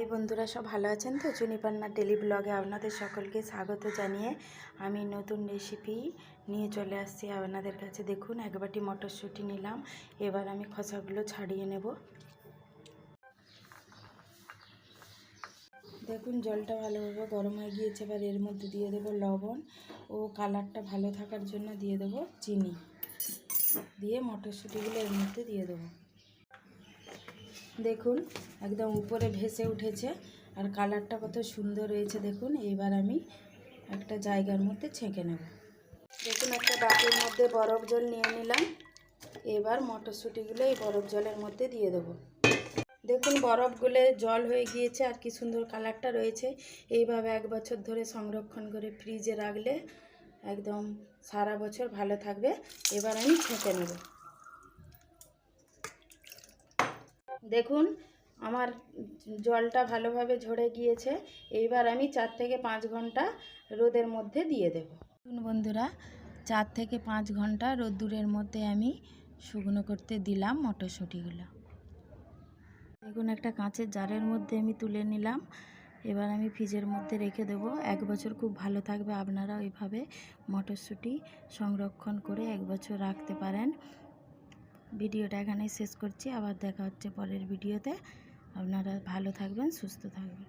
High বন্ধুরা, সব ভালো আছেন তো? চুনিপান্না ডেলি ব্লগে আপনাদের সকলকে স্বাগত জানিয়ে আমি নতুন রেসিপি নিয়ে চলে আসছি আপনাদের কাছে। দেখুন, এক বাটি মটরশুঁটি নিলাম। এবার আমি খোসাগুলো ছাড়িয়ে নেব। দেখুন, জলটা ভালোভাবে গরম হয়ে গিয়েছে। এবার এর মধ্যে দিয়ে দেবো লবণ ও কালারটা ভালো থাকার জন্য দিয়ে দেবো চিনি। দিয়ে মটরশুঁটিগুলো এর মধ্যে দিয়ে দেবো। দেখুন, একদম উপরে ভেসে উঠেছে আর কালারটা কত সুন্দর হয়েছে দেখুন। এইবার আমি একটা জায়গার মধ্যে ছেঁকে নেব। দেখুন, একটা বাটির মধ্যে বরফ জল নিয়ে নিলাম। এবার মটরশুঁটিগুলো এই বরফ জলের মধ্যে দিয়ে দেবো। দেখুন, বরফগুলো জল হয়ে গিয়েছে আর কি সুন্দর কালারটা রয়েছে। এইভাবে 1 বছর ধরে সংরক্ষণ করে ফ্রিজে রাখলে একদম সারা বছর ভালো থাকবে। এবার আমি ছেঁকে নেব। দেখুন, আমার জলটা ভালোভাবে ঝরে গিয়েছে। এইবার আমি 4 থেকে 5 ঘন্টা রোদের মধ্যে দিয়ে দেব। বন্ধুরা, 4 থেকে 5 ঘন্টা রোদ্দুরের মধ্যে আমি শুকনো করতে দিলাম মটরশুঁটিগুলো। দেখুন, একটা কাঁচের জারের মধ্যে আমি তুলে নিলাম। এবার আমি ফ্রিজের মধ্যে রেখে দেবো। 1 বছর খুব ভালো থাকবে। আপনারা ওইভাবে মটরশুঁটি সংরক্ষণ করে 1 বছর রাখতে পারেন। ভিডিওটা এখানেই শেষ করছি। আবার দেখা হচ্ছে পরের ভিডিওতে। আপনারা ভালো থাকবেন, সুস্থ থাকবেন।